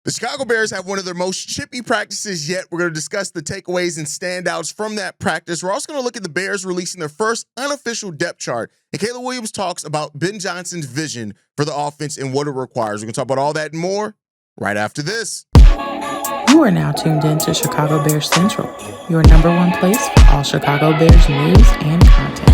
The Chicago Bears have one of their most chippy practices yet. We're going to discuss the takeaways and standouts from that practice. We're also going to look at the Bears releasing their first unofficial depth chart. And Caleb Williams talks about Ben Johnson's vision for the offense and what it requires. We're going to talk about all that and more right after this. You are now tuned in to Chicago Bears Central, your number one place for all Chicago Bears news and content.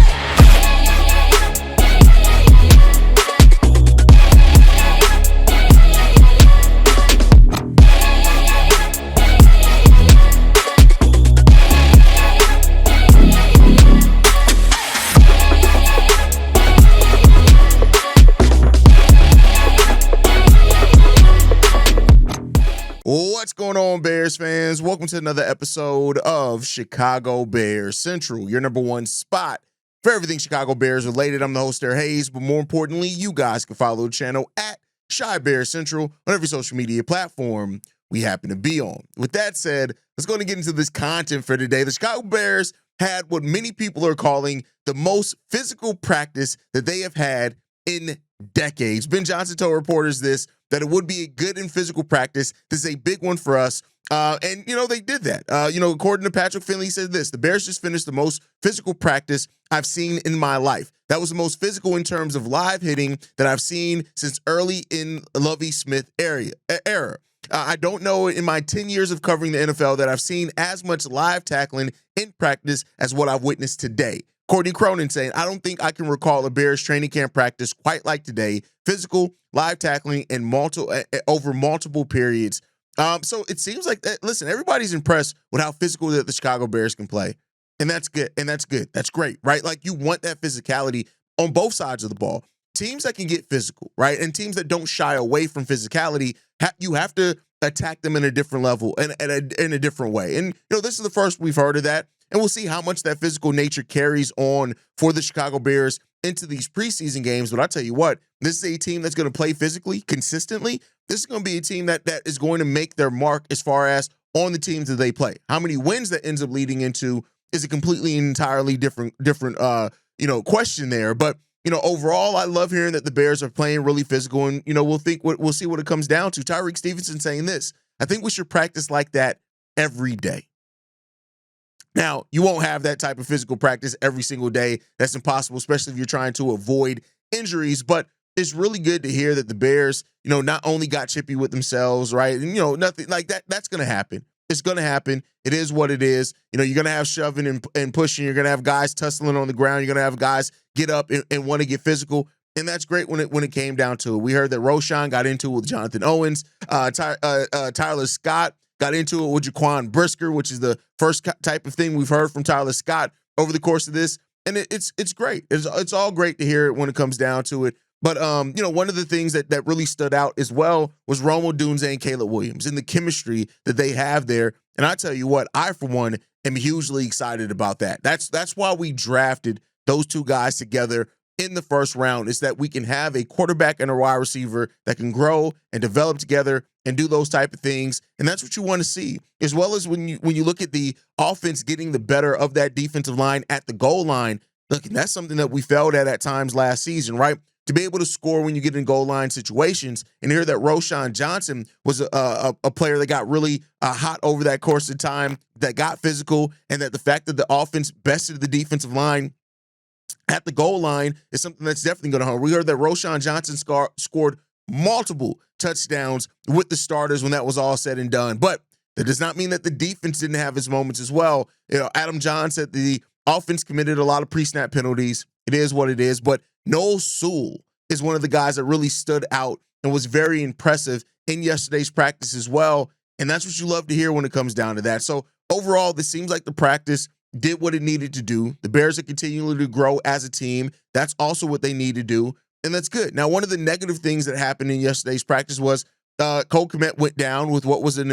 What's going on, Bears fans? Welcome to another episode of Chicago Bears Central, your number one spot for everything Chicago Bears related. I'm the host, Derek Hayes, but more importantly, you guys can follow the channel at Chi Bears Central on every social media platform we happen to be on. With that said, let's go and get into this content for today. The Chicago Bears had what many people are calling the most physical practice that they have had in decades. Ben Johnson told reporters that it would be a good and physical practice. This is a big one for us. And, they did that. According to Patrick Finley, he said this: the Bears just finished the most physical practice I've seen in my life. That was the most physical in terms of live hitting that I've seen since early in Lovie Smith era. I don't know in my 10 years of covering the NFL that I've seen as much live tackling in practice as what I've witnessed today. Courtney Cronin saying, I don't think I can recall a Bears training camp practice quite like today. Physical, live tackling, and over multiple periods. So it seems like that. Listen, everybody's impressed with how physical that the Chicago Bears can play. And that's good. That's great, right? Like, you want that physicality on both sides of the ball. Teams that can get physical, right? And teams that don't shy away from physicality, you have to attack them in a different level and in a different way. And, this is the first we've heard of that. And we'll see how much that physical nature carries on for the Chicago Bears into these preseason games. But I'll tell you what, this is a team that's going to play physically, consistently. This is going to be a team that is going to make their mark as far as on the teams that they play. How many wins that ends up leading into is a completely entirely different question there. But, overall, I love hearing that the Bears are playing really physical. And, we'll see what it comes down to. Tyreek Stevenson saying this: I think we should practice like that every day. Now, you won't have that type of physical practice every single day. That's impossible, especially if you're trying to avoid injuries. But it's really good to hear that the Bears, not only got chippy with themselves, right? And, nothing like that. That's going to happen. It's going to happen. It is what it is. You're going to have shoving and pushing. You're going to have guys tussling on the ground. You're going to have guys get up and want to get physical. And that's great when it came down to it. We heard that Roschon got into it with Jonathan Owens, Tyler Scott got into it with Jaquan Brisker, which is the first type of thing we've heard from Tyler Scott over the course of this. And it's great. It's all great to hear it when it comes down to it. But, one of the things that really stood out as well was Rome Odunze and Caleb Williams and the chemistry that they have there. And I tell you what, I, for one, am hugely excited about that. That's why we drafted those two guys together in the first round, is that we can have a quarterback and a wide receiver that can grow and develop together and do those type of things. And that's what you want to see, as well as when you look at the offense getting the better of that defensive line at the goal line. Look, and that's something that we failed at times last season, right? To be able to score when you get in goal line situations, and hear that Roschon Johnson was a player that got really hot over that course of time, that got physical, and that the fact that the offense bested the defensive line at the goal line is something that's definitely going to hurt. We heard that Roschon Johnson scored multiple touchdowns with the starters when that was all said and done. But that does not mean that the defense didn't have its moments as well. Adam John said the offense committed a lot of pre-snap penalties. It is what it is. But Noel Sewell is one of the guys that really stood out and was very impressive in yesterday's practice as well. And that's what you love to hear when it comes down to that. So overall, this seems like the practice did what it needed to do. The Bears are continuing to grow as a team. That's also what they need to do, and that's good. Now, one of the negative things that happened in yesterday's practice was Cole Kmet went down with what was it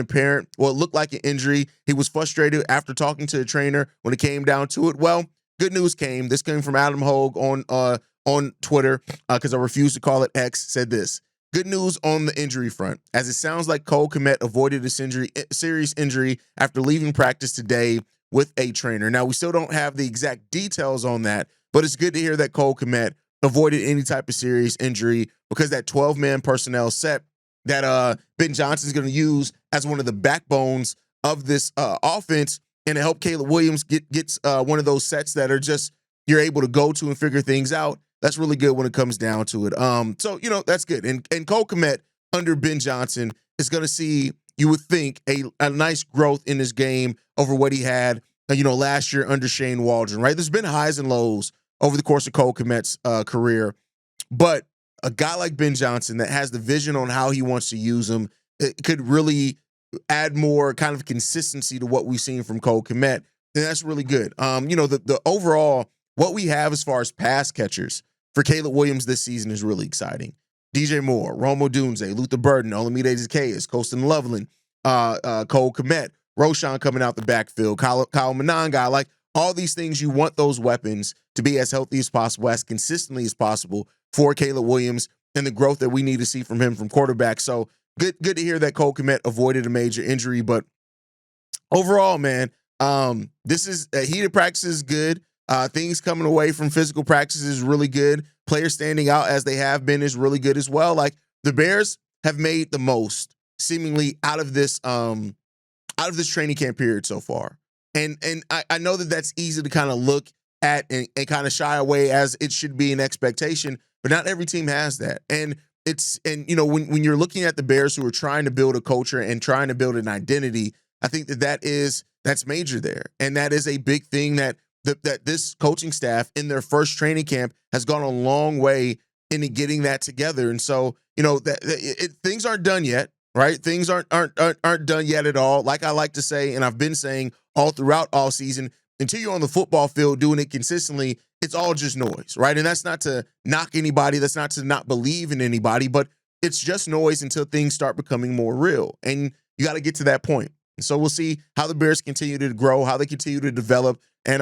looked like an injury. He was frustrated after talking to the trainer when it came down to it. Well, good news came. This came from Adam Hogue on Twitter, because I refuse to call it X, said this: good news on the injury front, as it sounds like Cole Kmet avoided a serious injury after leaving practice today with a trainer. Now, we still don't have the exact details on that, but it's good to hear that Cole Kmet avoided any type of serious injury, because that 12-man personnel set that Ben Johnson's going to use as one of the backbones of this offense, and to help Caleb Williams gets one of those sets that are just you're able to go to and figure things out. That's really good when it comes down to it. So that's good. And Cole Kmet under Ben Johnson is going to see, you would think, a nice growth in his game over what he had last year under Shane Waldron. Right, there's been highs and lows over the course of Cole Kmet's career, but a guy like Ben Johnson that has the vision on how he wants to use him, it could really add more kind of consistency to what we've seen from Cole Kmet, and that's really good. The overall, what we have as far as pass catchers for Caleb Williams this season is really exciting. DJ Moore, Rome Odunze, Luther Burden, Olamide Zaccheaus, Colston Loveland, Cole Kmet, Roshan coming out the backfield, Kyle Monangai, like all these things, you want those weapons to be as healthy as possible, as consistently as possible for Caleb Williams and the growth that we need to see from him from quarterback. So good to hear that Cole Kmet avoided a major injury. But overall, man, this is heated practice is good. Things coming away from physical practice is really good. Players standing out as they have been is really good as well. Like the Bears have made the most seemingly out of this training camp period so far. And I know that that's easy to kind of look at and kind of shy away, as it should be an expectation, but not every team has that. And when you're looking at the Bears, who are trying to build a culture and trying to build an identity, I think that's major there. And that is a big thing that this coaching staff in their first training camp has gone a long way into getting that together. And so, things aren't done yet, right? Things aren't done yet at all. Like I like to say, and I've been saying all throughout all season, until you're on the football field doing it consistently, it's all just noise, right? And that's not to knock anybody. That's not to not believe in anybody, but it's just noise until things start becoming more real. And you got to get to that point. And so we'll see how the Bears continue to grow, how they continue to develop, and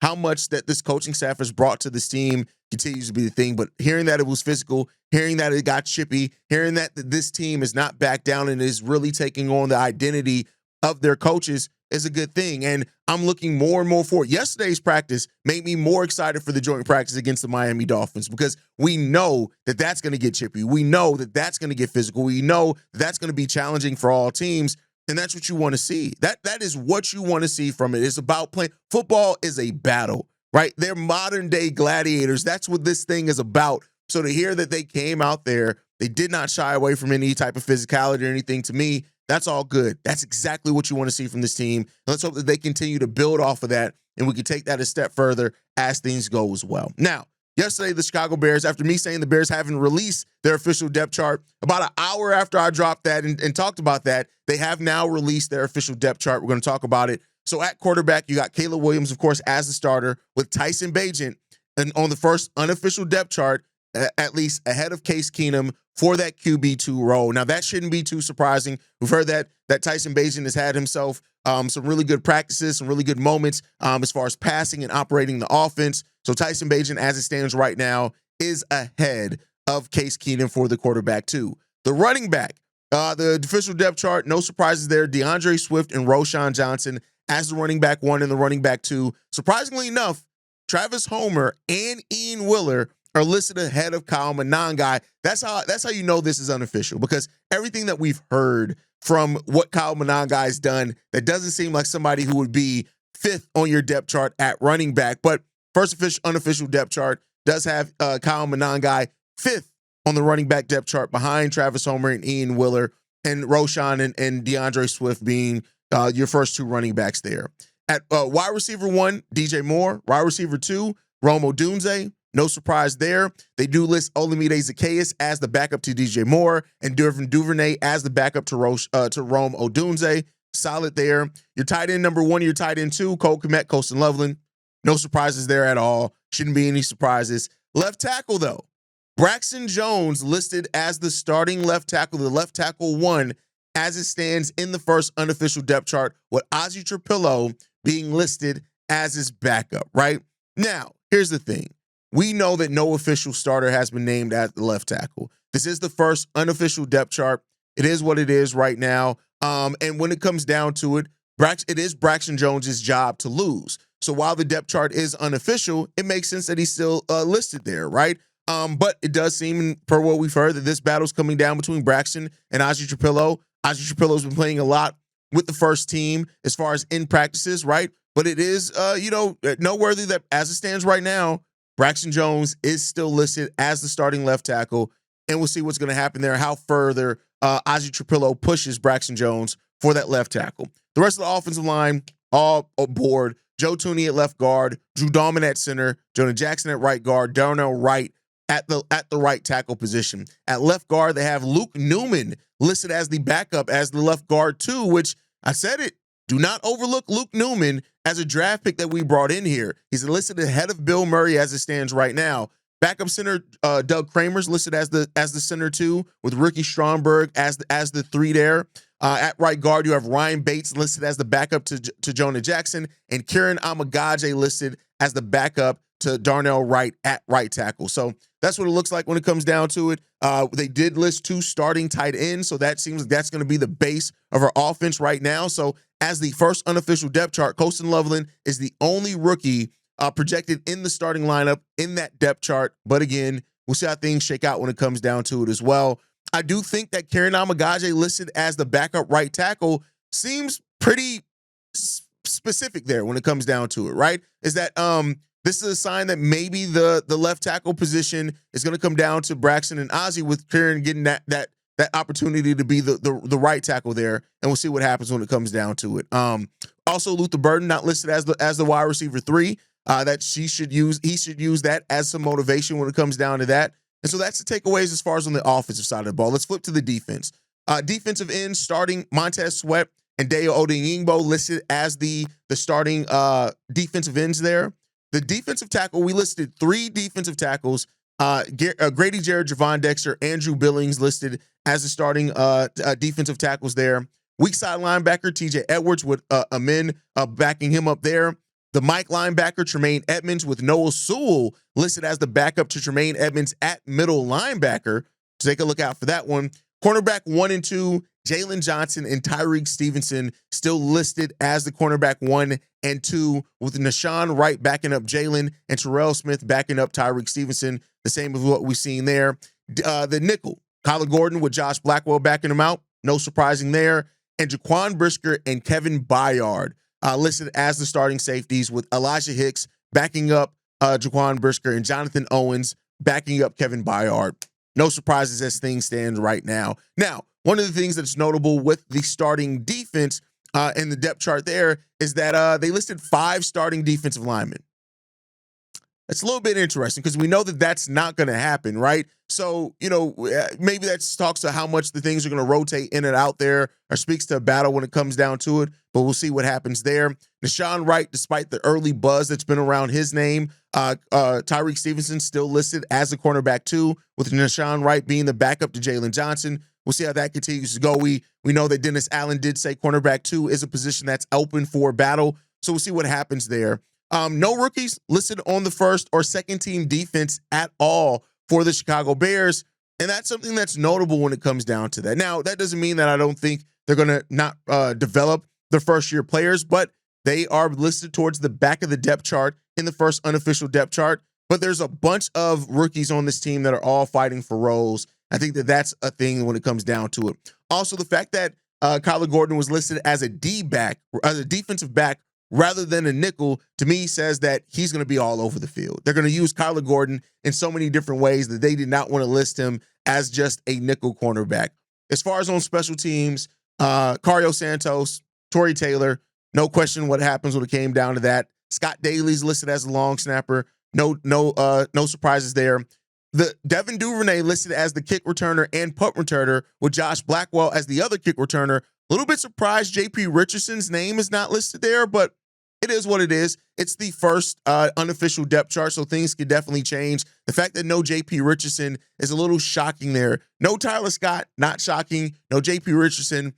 how much that this coaching staff has brought to this team continues to be the thing. But hearing that it was physical, hearing that it got chippy, hearing that this team is not back down and is really taking on the identity of their coaches is a good thing. And I'm looking more and more forward. Yesterday's practice made me more excited for the joint practice against the Miami Dolphins, because we know that that's going to get chippy. We know that that's going to get physical. We know that that's going to be challenging for all teams. And that's what you want to see. That is what you want to see from it. It's about playing. Football is a battle, right? They're modern day gladiators. That's what this thing is about. So to hear that they came out there, they did not shy away from any type of physicality or anything, to me, that's all good. That's exactly what you want to see from this team. Let's hope that they continue to build off of that, and we can take that a step further as things go as well. Now, yesterday, the Chicago Bears, after me saying the Bears haven't released their official depth chart, about an hour after I dropped that and talked about that, they have now released their official depth chart. We're going to talk about it. So at quarterback, you got Caleb Williams, of course, as the starter, with Tyson Bagent and on the first unofficial depth chart, at least ahead of Case Keenum for that QB2 role. Now, that shouldn't be too surprising. We've heard that Tyson Bagent has had himself some really good practices, some really good moments as far as passing and operating the offense. So Tyson Bagent, as it stands right now, is ahead of Case Keenum for the quarterback 2. The running back, the official depth chart, no surprises there. DeAndre Swift and Roshan Johnson as the running back 1 and the running back 2. Surprisingly enough, Travis Homer and Ian Willer are listed ahead of Kyle Monangai. That's how you know this is unofficial, because everything that we've heard from what Kyle Monangai has done, that doesn't seem like somebody who would be 5th on your depth chart at running back. But first unofficial depth chart does have Kyle Monangai 5th on the running back depth chart, behind Travis Homer and Ian Willer, and Roshan and DeAndre Swift being your first 2 running backs there. At wide receiver 1, DJ Moore. Wide receiver 2, Rome Odunze. No surprise there. They do list Olamide Zaccheaus as the backup to DJ Moore, and Devin Duvernay as the backup to Rome Odunze. Solid there. Your tight end number 1, your tight end 2, Cole Kmet, Colston Loveland. No surprises there at all. Shouldn't be any surprises. Left tackle, though. Braxton Jones listed as the starting left tackle, the left tackle 1, as it stands in the first unofficial depth chart, with Ozzy Trapilo being listed as his backup, right? Now, here's the thing. We know that no official starter has been named at the left tackle. This is the first unofficial depth chart. It is what it is right now. And when it comes down to it, it is Braxton Jones' job to lose. So while the depth chart is unofficial, it makes sense that he's still listed there, right? But it does seem, per what we've heard, that this battle's coming down between Braxton and Ozzy Trapilo. Ozzy Trapilo's been playing a lot with the first team as far as in practices, right? But it is, noteworthy that as it stands right now, Braxton Jones is still listed as the starting left tackle, and we'll see what's going to happen there, how further Ozzy Trapilo pushes Braxton Jones for that left tackle. The rest of the offensive line, all aboard. Joe Tooney at left guard, Drew Dahlman at center, Jonah Jackson at right guard, Darnell Wright at the right tackle position. At left guard, they have Luke Newman listed as the backup as the left guard too, which I said it. Do not overlook Luke Newman as a draft pick that we brought in here. He's listed ahead of Bill Murray as it stands right now. Backup center Doug Kramer's listed as the center too, with Ricky Stromberg as the 3 there. At right guard, you have Ryan Bates listed as the backup to Jonah Jackson, and Kieran Amagaje listed as the backup to Darnell Wright at right tackle. So that's what it looks like when it comes down to it. They did list 2 starting tight ends, so that seems like that's going to be the base of our offense right now. So as the first unofficial depth chart, Colston Loveland is the only rookie projected in the starting lineup in that depth chart. But again, we'll see how things shake out when it comes down to it as well. I do think that Kieran Amagaje listed as the backup right tackle seems pretty specific there when it comes down to it, right? Is that this is a sign that maybe the left tackle position is going to come down to Braxton and Ozzy, with Kieran getting that opportunity to be the right tackle there, and we'll see what happens when it comes down to it. Also, Luther Burden not listed as the wide receiver 3. That he should use that as some motivation when it comes down to that. And so that's the takeaways as far as on the offensive side of the ball. Let's flip to the defense. Defensive ends starting Montez Sweat and Deo Odeyingbo listed as the starting defensive ends there. The defensive tackle, we listed 3 defensive tackles. Grady Jarrett, Javon Dexter, Andrew Billings listed as the starting defensive tackles there. Weak side linebacker, TJ Edwards with Amin backing him up there. The Mike linebacker, Tremaine Edmonds, with Noah Sewell listed as the backup to Tremaine Edmonds at middle linebacker. Take a look out for that one. Cornerback 1 and 2, Jalen Johnson and Tyreek Stevenson still listed as the cornerback 1 and 2, with Nashawn Wright backing up Jalen and Terrell Smith backing up Tyreek Stevenson, the same as what we've seen there. The nickel, Kyler Gordon with Josh Blackwell backing him out. No surprising there. And Jaquan Brisker and Kevin Byard listed as the starting safeties, with Elijah Hicks backing up Jaquan Brisker and Jonathan Owens backing up Kevin Byard. No surprises as things stand right now. Now, one of the things that's notable with the starting defense and the depth chart there is that they listed 5 starting defensive linemen. That's a little bit interesting because we know that that's not going to happen, right? So, maybe that talks to how much the things are going to rotate in and out there, or speaks to a battle when it comes down to it, but we'll see what happens there. Nashawn Wright, despite the early buzz that's been around his name, Tyreek Stevenson still listed as a cornerback 2, with Nashawn Wright being the backup to Jalen Johnson. We'll see how that continues to go. We know that Dennis Allen did say cornerback 2 is a position that's open for battle, so we'll see what happens there. No rookies listed on the first or second team defense at all for the Chicago Bears, and that's something that's notable when it comes down to that. Now, that doesn't mean that I don't think they're going to not develop their first-year players, but they are listed towards the back of the depth chart in the first unofficial depth chart. But there's a bunch of rookies on this team that are all fighting for roles. I think that that's a thing when it comes down to it. Also, the fact that Kyler Gordon was listed as a D-back, as a defensive back, rather than a nickel, to me says that he's going to be all over the field. They're going to use Kyler Gordon in so many different ways that they did not want to list him as just a nickel cornerback. As far as on special teams, Cario Santos, Torrey Taylor, no question what happens when it came down to that. Scott Daly's listed as a long snapper. No surprises there. The Devin Duvernay listed as the kick returner and punt returner, with Josh Blackwell as the other kick returner. A little bit surprised JP Richardson's name is not listed there, but it is what it is. It's the first unofficial depth chart, so things could definitely change. The fact that no JP Richardson is a little shocking there. No Tyler Scott, not shocking. No JP Richardson,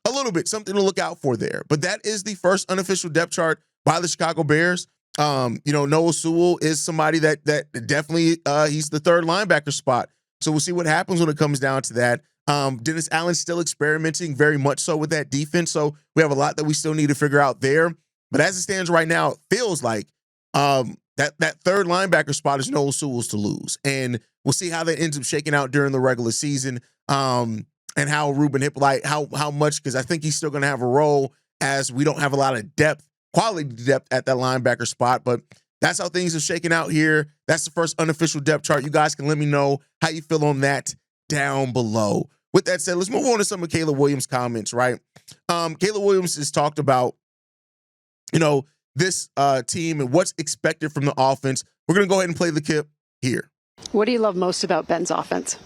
a little bit, something to look out for there. But that is the first unofficial depth chart by the Chicago Bears. Noah Sewell is somebody that definitely he's the third linebacker spot. So we'll see what happens when it comes down to that. Dennis Allen's still experimenting very much so with that defense. So we have a lot that we still need to figure out there. But as it stands right now, it feels like that third linebacker spot is Noah Sewell's to lose. And we'll see how that ends up shaking out during the regular season. And how Ruben Hippolyte, how much, because I think he's still going to have a role, as we don't have a lot of depth, quality depth at that linebacker spot. But that's how things are shaking out here. That's the first unofficial depth chart. You guys can let me know how you feel on that down below. With that said, let's move on to some of Caleb Williams' comments, right? Caleb Williams has talked about, this team and what's expected from the offense. We're going to go ahead and play the clip here. What do you love most about Ben's offense?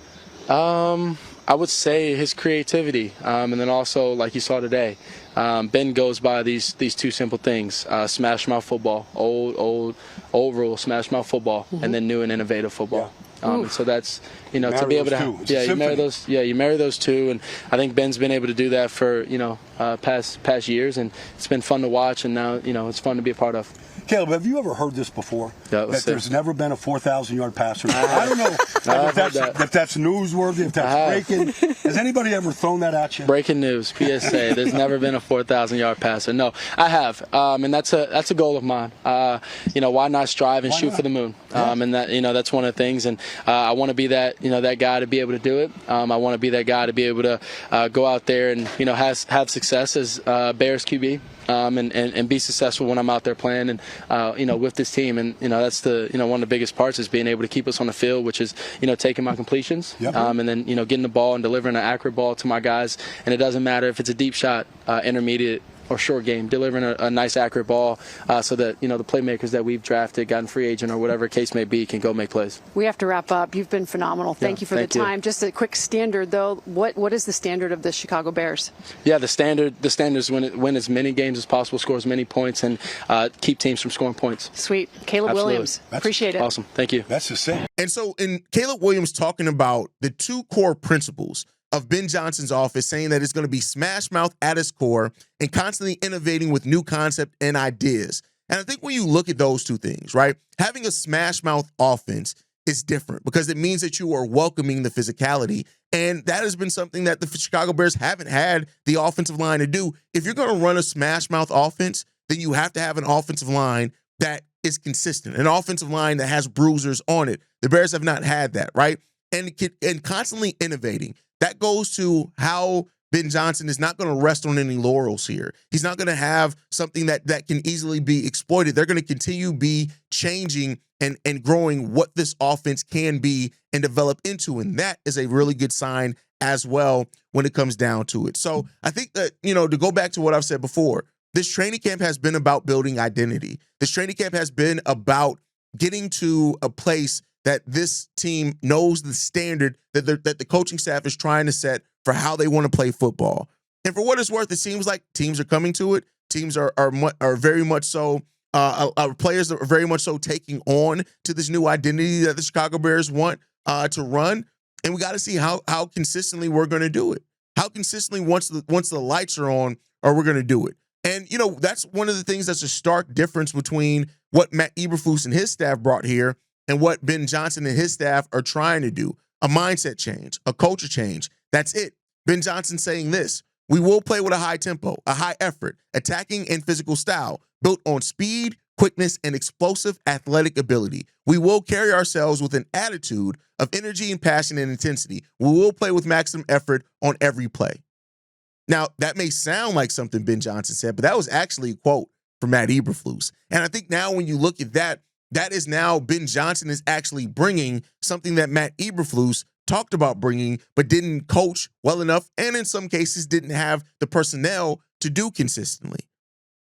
I would say his creativity, and then also, like you saw today, Ben goes by these two simple things: smash mouth football, old rule, smash mouth football, and then new and innovative football. And so that's, to be able to, you marry those two, and I think Ben's been able to do that for past years, and it's been fun to watch, and now it's fun to be a part of. Caleb, have you ever heard this before? That there's never been a 4,000-yard passer. I don't know if that's newsworthy, if that's breaking. Has anybody ever thrown that at you? Breaking news, PSA. There's never been a 4,000-yard passer. No, I have, and that's a goal of mine. Why not strive and shoot for the moon? And that's one of the things. And I want to be that that guy to be able to do it. I want to be that guy to be able to go out there and have success as Bears QB. And be successful when I'm out there playing and with this team, and that's the one of the biggest parts is being able to keep us on the field, which is taking my completions, and then getting the ball and delivering an accurate ball to my guys, and it doesn't matter if it's a deep shot, intermediate, or short game, delivering a nice accurate ball so that the playmakers that we've drafted, gotten free agent or whatever case may be, can go make plays. We have to wrap up. You've been phenomenal. Thank you for the time. Just a quick standard though. What is the standard of the Chicago Bears? Yeah, the standard is win as many games as possible, score as many points, and keep teams from scoring points. Sweet. Caleb Williams. Appreciate it. Awesome. Thank you. That's the same. And so in Caleb Williams talking about the two core principles of Ben Johnson's office, saying that it's going to be smash mouth at its core and constantly innovating with new concept and ideas. And I think when you look at those two things, right, having a smash mouth offense is different because it means that you are welcoming the physicality. And that has been something that the Chicago Bears haven't had the offensive line to do. If you're going to run a smash mouth offense, then you have to have an offensive line that is consistent, an offensive line that has bruisers on it. The Bears have not had that, right? And constantly innovating. That goes to how Ben Johnson is not going to rest on any laurels here. He's not going to have something that can easily be exploited. They're going to continue be changing and growing what this offense can be and develop into. And that is a really good sign as well when it comes down to it. So I think that, to go back to what I've said before, this training camp has been about building identity. This training camp has been about getting to a place that this team knows the standard that the coaching staff is trying to set for how they want to play football. And for what it's worth, it seems like teams are coming to it. Teams are very much so, players are very much so taking on to this new identity that the Chicago Bears want to run. And we got to see how consistently we're going to do it. How consistently once the lights are on, are we going to do it? And, that's one of the things that's a stark difference between what Matt Eberflus and his staff brought here and what Ben Johnson and his staff are trying to do. A mindset change, a culture change. That's it. Ben Johnson saying this: we will play with a high tempo, a high effort, attacking and physical style, built on speed, quickness, and explosive athletic ability. We will carry ourselves with an attitude of energy and passion and intensity. We will play with maximum effort on every play. Now, that may sound like something Ben Johnson said, but that was actually a quote from Matt Eberflus. And I think now when you look at that, that is now Ben Johnson is actually bringing something that Matt Eberflus talked about bringing, but didn't coach well enough, and in some cases didn't have the personnel to do consistently.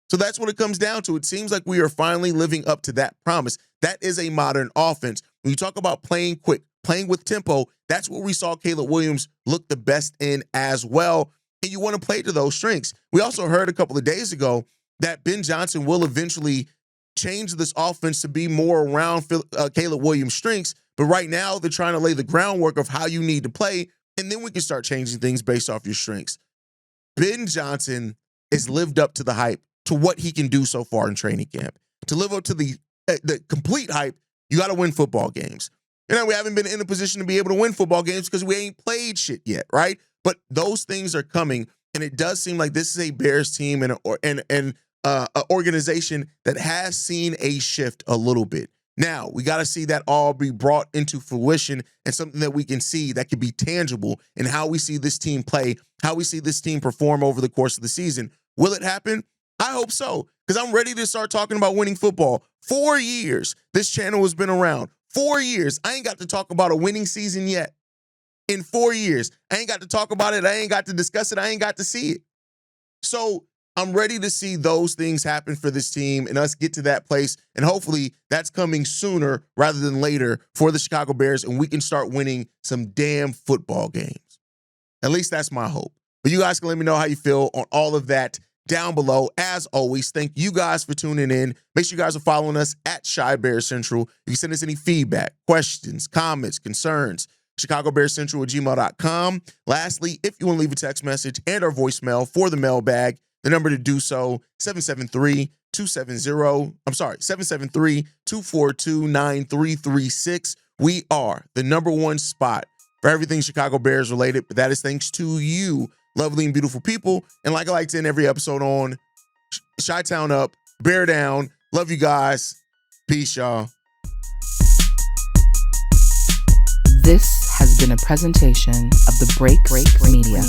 So that's what it comes down to. It seems like we are finally living up to that promise. That is a modern offense. When you talk about playing quick, playing with tempo, that's what we saw Caleb Williams look the best in as well. And you want to play to those strengths. We also heard a couple of days ago that Ben Johnson will eventually change this offense to be more around Caleb Williams' strengths. But right now, they're trying to lay the groundwork of how you need to play, and then we can start changing things based off your strengths. Ben Johnson has lived up to the hype, to what he can do so far in training camp. To live up to the complete hype, you got to win football games. We haven't been in a position to be able to win football games because we ain't played shit yet, right? But those things are coming, and it does seem like this is a Bears team and organization that has seen a shift a little bit. Now, we got to see that all be brought into fruition and something that we can see that can be tangible in how we see this team play, how we see this team perform over the course of the season. Will it happen? I hope so, because I'm ready to start talking about winning football. 4 years this channel has been around. 4 years. I ain't got to talk about a winning season yet. In 4 years, I ain't got to talk about it. I ain't got to discuss it. I ain't got to see it. So I'm ready to see those things happen for this team and us get to that place. And hopefully that's coming sooner rather than later for the Chicago Bears, and we can start winning some damn football games. At least that's my hope. But you guys can let me know how you feel on all of that down below. As always, thank you guys for tuning in. Make sure you guys are following us at Chi Bears Central. You can send us any feedback, questions, comments, concerns, ChicagoBearsCentral@gmail.com. Lastly, if you want to leave a text message and our voicemail for the mailbag, the number to do so, 773-242-9336. We are the #1 spot for everything Chicago Bears related, but that is thanks to you, lovely and beautiful people. And like I like to end every episode on, Chi-Town up, Bear down. Love you guys. Peace, y'all. This has been a presentation of the Break Media.